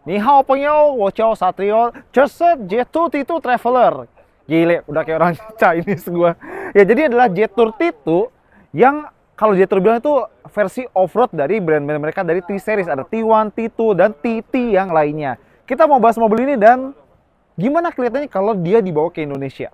Ni hao pengyou, wo chou satrio, ceset J-Tour T2 Traveler. Gile, udah kayak orang Chinese gua. Ya jadi adalah J-Tour T2 yang kalau J-Tour bilang itu versi off-road dari brand-brand mereka dari T-Series. Ada T1, T2, dan TT yang lainnya. Kita mau bahas mobil ini dan gimana kelihatannya kalau dia dibawa ke Indonesia.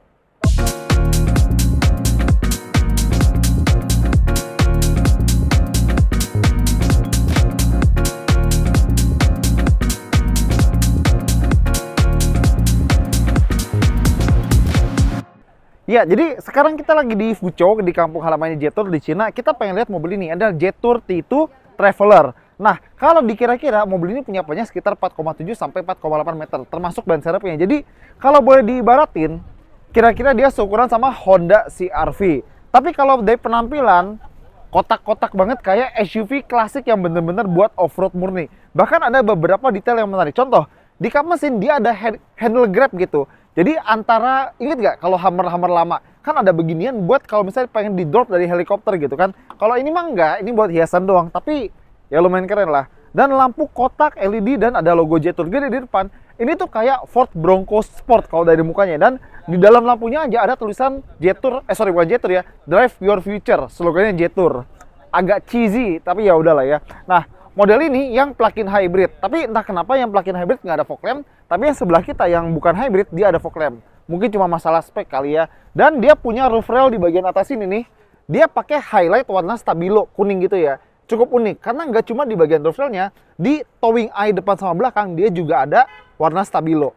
Ya, jadi sekarang kita lagi di Fuzhou, di kampung halamannya J-Tour di Cina. Kita pengen lihat mobil ini, adalah J-Tour T2 Traveler. Nah, kalau dikira-kira mobil ini punya panjang sekitar 4,7 sampai 4,8 meter, termasuk ban serepnya. Jadi, kalau boleh diibaratin, kira-kira dia seukuran sama Honda CR-V. Tapi kalau dari penampilan, kotak-kotak banget kayak SUV klasik yang bener-bener buat off-road murni. Bahkan ada beberapa detail yang menarik. Contoh, di kap mesin dia ada handle grab gitu. Jadi antara, inget gak kalau Hummer lama, kan ada beginian buat kalau misalnya pengen di drop dari helikopter gitu kan. Kalau ini mah enggak, ini buat hiasan doang, tapi ya lumayan keren lah. Dan lampu kotak LED dan ada logo J-Tour gede di depan. Ini tuh kayak Ford Bronco Sport kalau dari mukanya. Dan di dalam lampunya aja ada tulisan J-Tour, bukan J-Tour ya, Drive Your Future, slogannya J-Tour. Agak cheesy, tapi ya udahlah ya. Nah, model ini yang plug-in hybrid, tapi entah kenapa yang plug-in hybrid nggak ada fog lamp, tapi yang sebelah kita yang bukan hybrid dia ada fog lamp. Mungkin cuma masalah spek kali ya. Dan dia punya roof rail di bagian atas ini nih, dia pakai highlight warna stabilo kuning gitu ya. Cukup unik karena nggak cuma di bagian roof railnya, di towing eye depan sama belakang dia juga ada warna stabilo.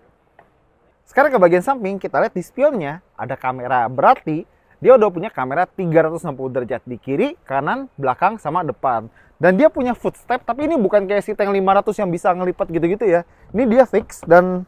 Sekarang ke bagian samping kita lihat di spionnya ada kamera, berarti dia udah punya kamera 360 derajat di kiri, kanan, belakang, sama depan. Dan dia punya footstep, tapi ini bukan kayak si Tank 500 yang bisa ngelipat gitu-gitu ya. Ini dia fix dan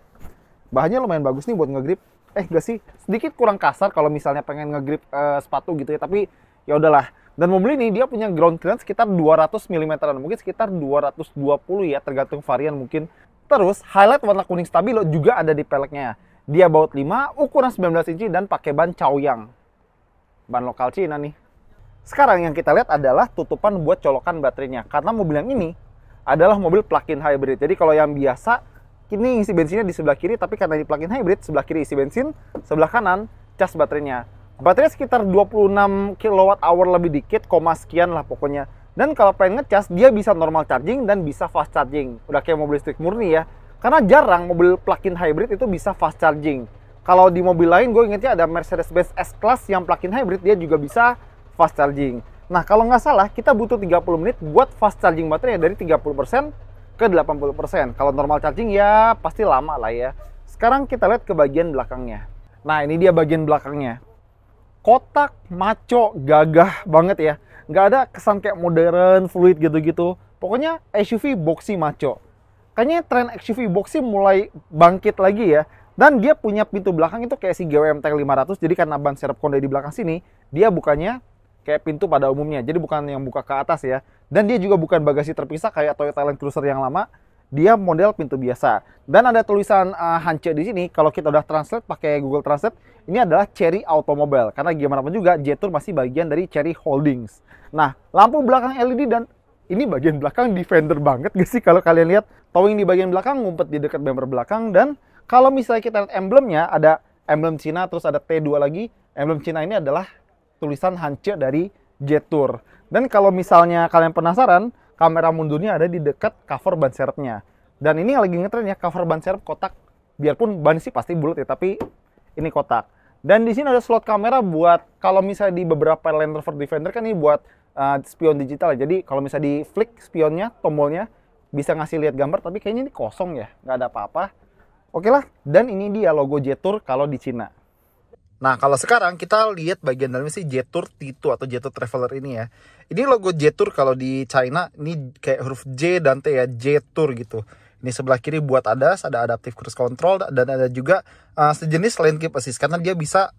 bahannya lumayan bagus nih buat ngegrip. Enggak sih, sedikit kurang kasar kalau misalnya pengen ngegrip sepatu gitu ya, tapi ya udahlah. Dan mobil ini dia punya ground clearance sekitar 200 mm, mungkin sekitar 220 ya, tergantung varian mungkin. Terus highlight warna kuning stabilo juga ada di peleknya. Dia baut 5, ukuran 19 inci dan pakai ban Chaoyang. Ban lokal Cina nih. Sekarang yang kita lihat adalah tutupan buat colokan baterainya. Karena mobil yang ini adalah mobil plug-in hybrid. Jadi kalau yang biasa, ini isi bensinnya di sebelah kiri, tapi karena di plug-in hybrid, sebelah kiri isi bensin, sebelah kanan cas baterainya. Baterainya sekitar 26 kWh lebih dikit, sekian lah pokoknya. Dan kalau pengen ngecas, dia bisa normal charging dan bisa fast charging. Udah kayak mobil listrik murni ya. Karena jarang mobil plug-in hybrid itu bisa fast charging. Kalau di mobil lain, gue ingetnya ada Mercedes-Benz S-Class yang plug-in hybrid, dia juga bisa fast charging. Nah, kalau nggak salah, kita butuh 30 menit buat fast charging baterai dari 30% ke 80%. Kalau normal charging ya pasti lama lah ya. Sekarang kita lihat ke bagian belakangnya. Nah, ini dia bagian belakangnya. Kotak, maco, gagah banget ya. Nggak ada kesan kayak modern, fluid gitu-gitu. Pokoknya SUV boxy maco. Kayaknya tren SUV boxy mulai bangkit lagi ya. Dan dia punya pintu belakang itu kayak si GWM Tank 500. Jadi karena ban serep konde di belakang sini, dia bukannya kayak pintu pada umumnya. Jadi bukan yang buka ke atas ya. Dan dia juga bukan bagasi terpisah kayak Toyota Land Cruiser yang lama. Dia model pintu biasa. Dan ada tulisan Hance di sini. Kalau kita udah translate pakai Google Translate, ini adalah Chery Automobile. Karena gimana pun juga, J-Tour masih bagian dari Chery Holdings. Nah, lampu belakang LED dan ini bagian belakang defender banget gak sih kalau kalian lihat. Towing di bagian belakang, ngumpet di dekat bumper belakang. Dan kalau misalnya kita lihat emblemnya, ada emblem Cina, terus ada T2 lagi. Emblem Cina ini adalah tulisan Hance dari J-Tour. Dan kalau misalnya kalian penasaran, kamera mundurnya ada di dekat cover ban serepnya. Dan ini yang lagi ngetren ya, cover ban serep kotak. Biarpun ban sih pasti bulat ya, tapi ini kotak. Dan di sini ada slot kamera buat kalau misalnya di beberapa Land Rover Defender kan ini buat spion digital ya. Jadi kalau misalnya di flick spionnya, tombolnya bisa ngasih lihat gambar, tapi kayaknya ini kosong ya, nggak ada apa-apa. Oke lah, dan ini dia logo J-Tour kalau di Cina. Nah, kalau sekarang kita lihat bagian dalamnya sih J-Tour T2 atau J-Tour Traveler ini ya. Ini logo J-Tour kalau di China, ini kayak huruf J dan T ya, J-Tour gitu. Ini sebelah kiri buat ADAS, ada Adaptive Cruise Control, dan ada juga sejenis Lane Keep Assist. Karena dia bisa,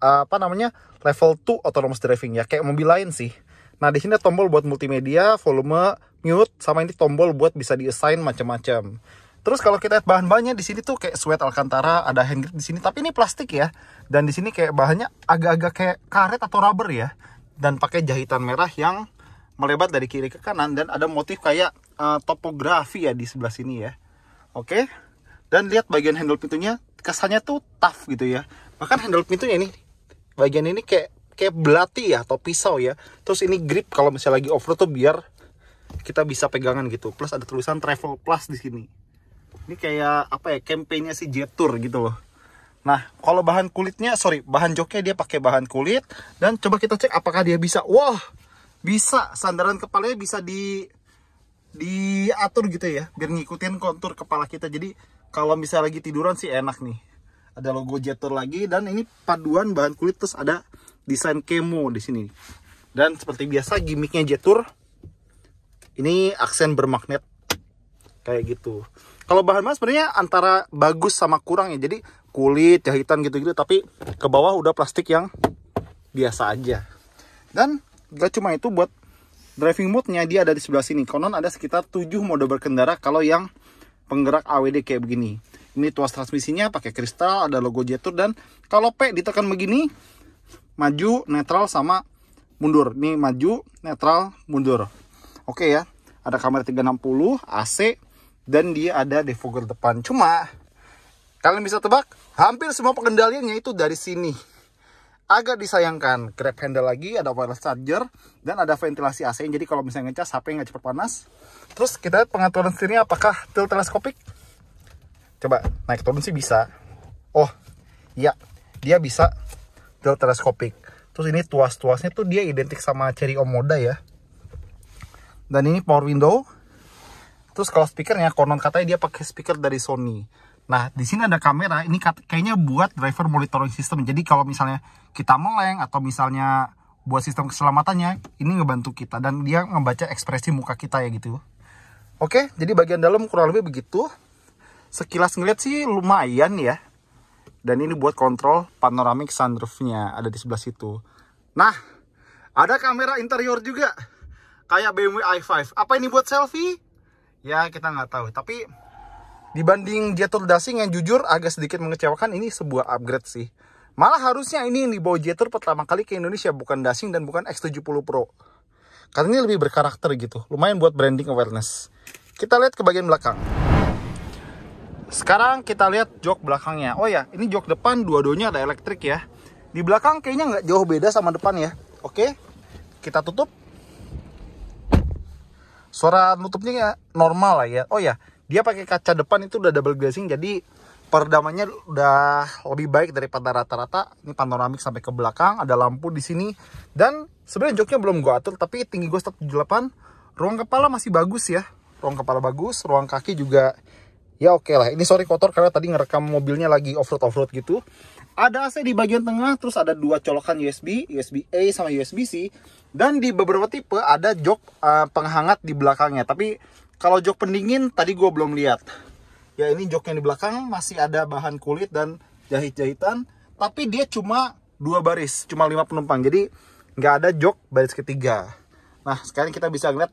level 2 Autonomous Driving ya, kayak mobil lain sih. Nah, di sini ada tombol buat multimedia, volume, mute, sama ini tombol buat bisa di-assign macam-macam. Terus kalau kita lihat bahan-bahannya di sini tuh kayak suede Alcantara, ada hand grip di sini, tapi ini plastik ya. Dan di sini kayak bahannya agak-agak kayak karet atau rubber ya. Dan pakai jahitan merah yang melebar dari kiri ke kanan dan ada motif kayak topografi ya di sebelah sini ya. Oke. Dan lihat bagian handle pintunya, kesannya tuh tough gitu ya. Bahkan handle pintunya ini, bagian ini kayak belati ya, atau pisau ya. Terus ini grip kalau misalnya lagi off-road tuh biar kita bisa pegangan gitu. Plus ada tulisan Travel Plus di sini. Ini kayak apa ya, campaign-nya si Jetour gitu loh. Nah, kalau bahan joknya dia pakai bahan kulit. Dan coba kita cek apakah dia bisa. Wah, bisa. Sandaran kepalanya bisa diatur gitu ya, biar ngikutin kontur kepala kita. Jadi kalau misalnya lagi tiduran sih enak nih. Ada logo Jetour lagi, dan ini paduan bahan kulit, terus ada desain camo di sini. Dan seperti biasa gimmicknya Jetour, ini aksen bermagnet kayak gitu. Kalau bahan sebenarnya antara bagus sama kurang ya. Jadi kulit, jahitan gitu-gitu, tapi ke bawah udah plastik yang biasa aja. Dan gak cuma itu, buat driving mode-nya dia ada di sebelah sini. Konon ada sekitar 7 mode berkendara kalau yang penggerak AWD kayak begini. Ini tuas transmisinya pakai kristal, ada logo Jetour, dan kalau P ditekan begini, maju, netral, sama mundur. Ini maju, netral, mundur. Oke ya, ada kamera 360, AC, dan dia ada defogger depan. Cuma kalian bisa tebak, hampir semua pengendaliannya itu dari sini. Agak disayangkan, grab handle lagi, ada wireless charger, dan ada ventilasi AC. Jadi kalau misalnya ngecas, HP nggak cepat panas. Terus kita lihat pengaturan setirnya apakah tilt teleskopik. Coba naik turun sih bisa. Oh iya, dia bisa tilt teleskopik. Terus ini tuas-tuasnya tuh dia identik sama Chery Omoda ya. Dan ini power window. Terus kalau speakernya, konon katanya dia pakai speaker dari Sony. Nah, di sini ada kamera. Ini kayaknya buat driver monitoring system. Jadi kalau misalnya kita meleng atau misalnya buat sistem keselamatannya, ini ngebantu kita. Dan dia ngebaca ekspresi muka kita ya gitu. Oke, jadi bagian dalam kurang lebih begitu. Sekilas ngeliat sih lumayan ya. Dan ini buat kontrol panoramic sunroofnya, ada di sebelah situ. Nah, ada kamera interior juga. Kayak BMW i5. Apa ini buat selfie? Ya, kita nggak tahu. Tapi dibanding Jetour Dashing yang jujur agak sedikit mengecewakan, ini sebuah upgrade sih. Malah harusnya ini yang dibawa Jetour pertama kali ke Indonesia, bukan Dashing dan bukan X70 Pro. Karena ini lebih berkarakter gitu. Lumayan buat branding awareness. Kita lihat ke bagian belakang. Sekarang kita lihat jok belakangnya. Oh ya, ini jok depan dua-duanya ada elektrik ya. Di belakang kayaknya nggak jauh beda sama depan ya. Oke, kita tutup. Suara nutupnya normal lah ya. Oh ya, dia pakai kaca depan itu udah double glazing, jadi peredamannya udah lebih baik daripada rata-rata. Ini panoramik sampai ke belakang, ada lampu di sini. Dan sebenarnya joknya belum gue atur, tapi tinggi gue 178. Ruang kepala masih bagus ya. Ruang kepala bagus, ruang kaki juga ya oke lah. Ini sorry kotor karena tadi ngerekam mobilnya lagi off-road gitu. Ada AC di bagian tengah, terus ada dua colokan USB, USB-A sama USB-C. Dan di beberapa tipe ada jok penghangat di belakangnya. Tapi kalau jok pendingin tadi gue belum lihat. Ya ini joknya di belakang masih ada bahan kulit dan jahit-jahitan. Tapi dia cuma 2 baris, cuma 5 penumpang. Jadi nggak ada jok baris ketiga. Nah sekarang kita bisa lihat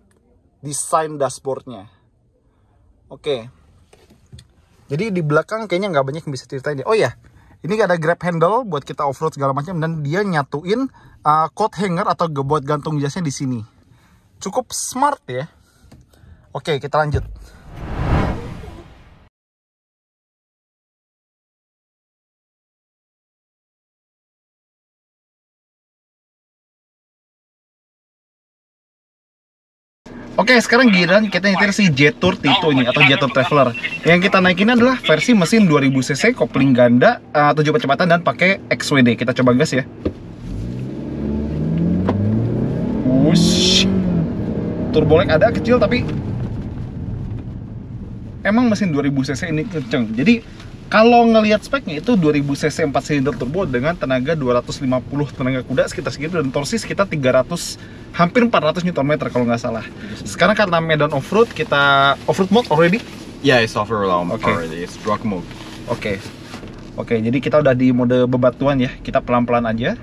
desain dashboardnya. Oke. Jadi di belakang kayaknya nggak banyak yang bisa ceritain dia. Oh ya, ini ada grab handle buat kita off-road segala macam. Dan dia nyatuin coat hanger atau buat gantung jasnya di sini. Cukup smart ya. Oke, kita lanjut. Oke, sekarang giliran kita nyetir si Jetour Tito ini atau Jetour Traveler. Yang kita naikin adalah versi mesin 2000 cc, kopling ganda, 7 kecepatan dan pakai XWD. Kita coba gas ya. Wush. Turbo lag ada kecil tapi emang mesin 2000 cc ini kenceng. Jadi kalau ngelihat speknya itu 2000 cc 4 silinder turbo dengan tenaga 250 tenaga kuda sekitar segitu, dan torsi sekitar 300 hampir 400 Nm kalau nggak salah. Sekarang karena medan off-road, kita off-road mode already? Yeah, it's off-road already. It's drag mode. Oke, jadi kita udah di mode bebatuan ya. Kita pelan-pelan aja.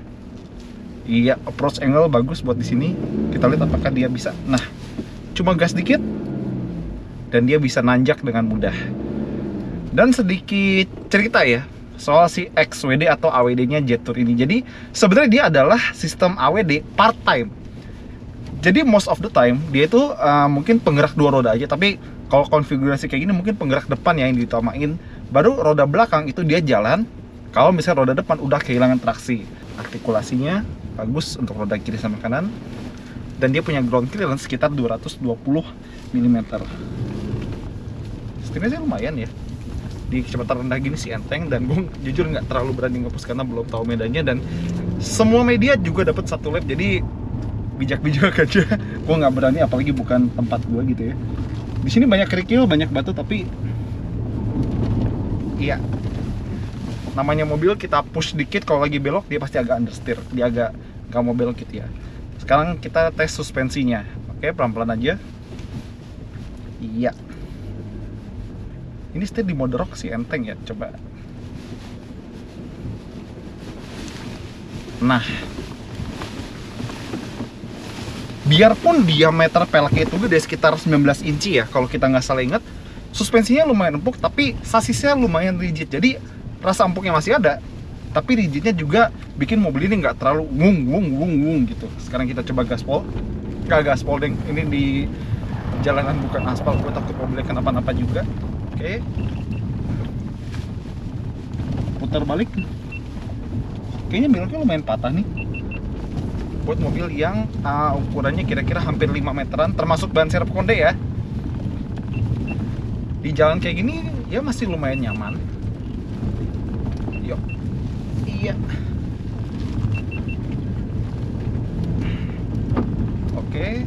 Iya, approach angle bagus buat di sini. Kita lihat apakah dia bisa. Nah, cuma gas dikit dan dia bisa nanjak dengan mudah. Dan sedikit cerita ya soal si XWD atau AWD-nya Jetour ini. Jadi sebenarnya dia adalah sistem AWD part time. Jadi most of the time dia itu mungkin penggerak 2 roda aja. Tapi kalau konfigurasi kayak gini mungkin penggerak depan ya yang diutamain. Baru roda belakang itu dia jalan kalau misalnya roda depan udah kehilangan traksi. Artikulasinya bagus untuk roda kiri sama kanan. Dan dia punya ground clearance sekitar 220 mm. Setirnya sih lumayan ya. Di kecepatan rendah gini sih enteng, dan gue jujur nggak terlalu berani ngepus karena belum tahu medannya, dan semua media juga dapat 1 lap, jadi bijak-bijak aja. Gue nggak berani, apalagi bukan tempat gue gitu ya. Di sini banyak kerikil, banyak batu, tapi iya, namanya mobil kita push dikit kalau lagi belok dia pasti agak understeer, dia agak nggak mau belok gitu ya. Sekarang kita tes suspensinya. Oke, pelan-pelan aja. Iya. Ini setir di mode rock sih enteng ya, coba. Nah, biarpun diameter peleknya itu gede sekitar 19 inci ya, kalau kita nggak salah ingat, suspensinya lumayan empuk, tapi sasisnya lumayan rigid. Jadi rasa empuknya masih ada, tapi rigidnya juga bikin mobil ini nggak terlalu wung gitu. Sekarang kita coba gaspol. Nggak gaspol deng, ini di jalanan bukan aspal, gue takut mobilnya kenapa-napa juga. Oke, putar balik. Kayaknya beloknya lumayan patah nih buat mobil yang ukurannya kira-kira hampir 5 meteran, termasuk ban serep konde ya. Di jalan kayak gini ya masih lumayan nyaman. Yuk. Iya. Oke.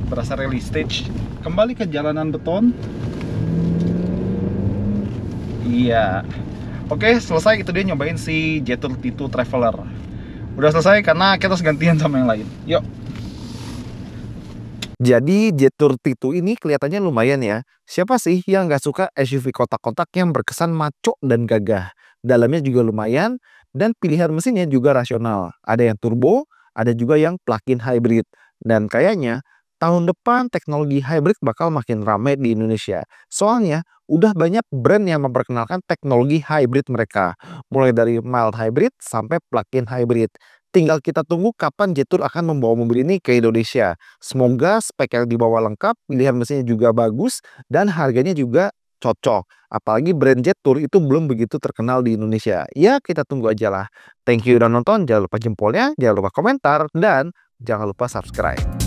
Berasa rally stage. Kembali ke jalanan beton. Iya. Oke, selesai. Itu dia nyobain si Jetour T2 Traveler. Udah selesai karena kita harus gantian sama yang lain. Yuk. Jadi Jetour T2 ini kelihatannya lumayan ya. Siapa sih yang nggak suka SUV kotak-kotak yang berkesan maco dan gagah? Dalamnya juga lumayan, dan pilihan mesinnya juga rasional. Ada yang turbo, ada juga yang plug-in hybrid. Dan kayaknya tahun depan teknologi hybrid bakal makin ramai di Indonesia. Soalnya udah banyak brand yang memperkenalkan teknologi hybrid mereka. Mulai dari mild hybrid sampai plug-in hybrid. Tinggal kita tunggu kapan Jetour akan membawa mobil ini ke Indonesia. Semoga spek yang dibawa lengkap, pilihan mesinnya juga bagus, dan harganya juga cocok. Apalagi brand Jetour itu belum begitu terkenal di Indonesia. Ya, kita tunggu aja lah. Thank you udah nonton, jangan lupa jempolnya, jangan lupa komentar, dan jangan lupa subscribe.